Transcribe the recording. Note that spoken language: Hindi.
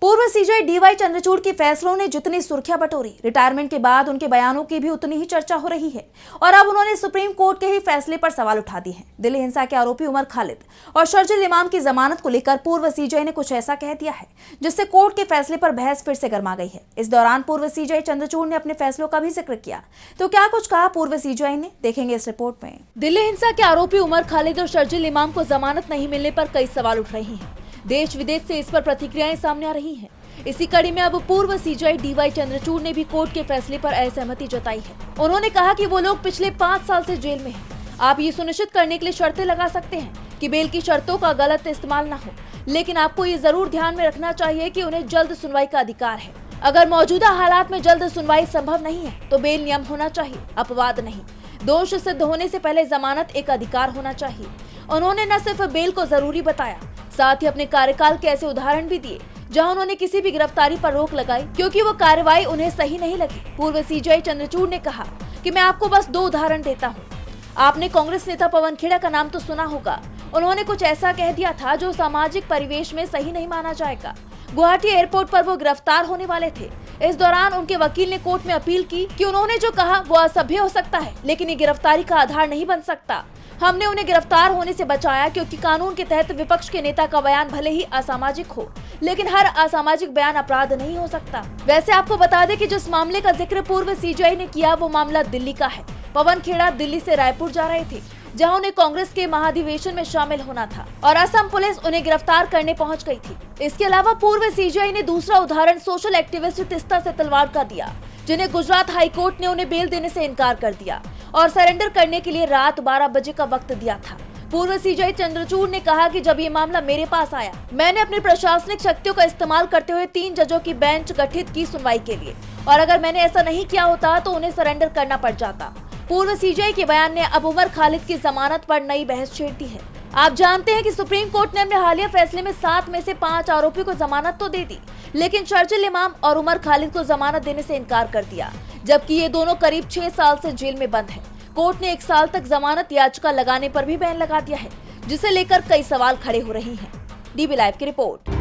पूर्व सीजे डीवाई चंद्रचूड़ के फैसलों ने जितनी सुर्खियां बटोरी, रिटायरमेंट के बाद उनके बयानों की भी उतनी ही चर्चा हो रही है। और अब उन्होंने सुप्रीम कोर्ट के ही फैसले पर सवाल उठा दिए हैं। दिल्ली हिंसा के आरोपी उमर खालिद और शर्जिल इमाम की जमानत को लेकर पूर्व सीजे ने कुछ ऐसा कह दिया है जिससे कोर्ट के फैसले पर बहस फिर से गर्मा गई है। इस दौरान पूर्व सीजे चंद्रचूड़ ने अपने फैसलों का भी जिक्र किया। तो क्या कुछ कहा पूर्व सीजे ने, देखेंगे इस रिपोर्ट में। दिल्ली हिंसा के आरोपी उमर खालिद और शर्जिल इमाम को जमानत नहीं मिलने पर कई सवाल उठ रहे हैं। देश विदेश से इस पर प्रतिक्रियाएं सामने आ रही हैं। इसी कड़ी में अब पूर्व सीजे डीवाई चंद्रचूड़ ने भी कोर्ट के फैसले पर असहमति जताई है। उन्होंने कहा कि वो लोग पिछले 5 साल से जेल में हैं। आप ये सुनिश्चित करने के लिए शर्तें लगा सकते हैं कि बेल की शर्तों का गलत इस्तेमाल न हो, लेकिन आपको ये जरूर ध्यान में रखना चाहिए कि उन्हें जल्द सुनवाई का अधिकार है। अगर मौजूदा हालात में जल्द सुनवाई संभव नहीं है तो बेल नियम होना चाहिए, अपवाद नहीं। दोष सिद्ध होने से पहले जमानत एक अधिकार होना चाहिए। उन्होंने न सिर्फ बेल को जरूरी बताया, साथ ही अपने कार्यकाल के ऐसे उदाहरण भी दिए जहां उन्होंने किसी भी गिरफ्तारी पर रोक लगाई क्योंकि वो कार्रवाई उन्हें सही नहीं लगी। पूर्व सीजे चंद्रचूड़ ने कहा कि मैं आपको बस 2 उदाहरण देता हूं। आपने कांग्रेस नेता पवन खेड़ा का नाम तो सुना होगा। उन्होंने कुछ ऐसा कह दिया था जो सामाजिक परिवेश में सही नहीं माना जाएगा। गुवाहाटी एयरपोर्ट पर वो गिरफ्तार होने वाले थे। इस दौरान उनके वकील ने कोर्ट में अपील की कि उन्होंने जो कहा वो असभ्य हो सकता है, लेकिन ये गिरफ्तारी का आधार नहीं बन सकता। हमने उन्हें गिरफ्तार होने से बचाया क्योंकि कानून के तहत विपक्ष के नेता का बयान भले ही असामाजिक हो, लेकिन हर असामाजिक बयान अपराध नहीं हो सकता। वैसे आपको बता दें कि जिस मामले का जिक्र पूर्व सीजे ने किया वो मामला दिल्ली का है। पवन खेड़ा दिल्ली से रायपुर जा रहे थे जहां उन्हें कांग्रेस के महाधिवेशन में शामिल होना था और असम पुलिस उन्हें गिरफ्तार करने पहुंच गई थी। इसके अलावा पूर्व सीजे ने दूसरा उदाहरण सोशल एक्टिविस्ट तीस्ता सेतलवाड़ का दिया, जिन्हें गुजरात हाईकोर्ट ने उन्हें बेल देने से इनकार कर दिया और सरेंडर करने के लिए रात 12 बजे का वक्त दिया था। पूर्व सीजे चंद्रचूड़ ने कहा कि जब ये मामला मेरे पास आया, मैंने अपनी प्रशासनिक शक्तियों का इस्तेमाल करते हुए 3 जजों की बेंच गठित की सुनवाई के लिए, और अगर मैंने ऐसा नहीं किया होता तो उन्हें सरेंडर करना पड़ जाता। पूर्व सीजे के बयान ने अब उमर खालिद की जमानत पर नई बहस छेड़ दी है। आप जानते हैं कि सुप्रीम कोर्ट ने अपने हालिया फैसले में 7 में से 5 आरोपियों को जमानत तो दे दी, लेकिन शर्जिल इमाम और उमर खालिद को जमानत देने से इनकार कर दिया, जबकि ये दोनों करीब 6 साल से जेल में बंद हैं। कोर्ट ने 1 साल तक जमानत याचिका लगाने पर भी बैन लगा दिया है, जिसे लेकर कई सवाल खड़े हो रहे हैं। डीबी लाइव की रिपोर्ट।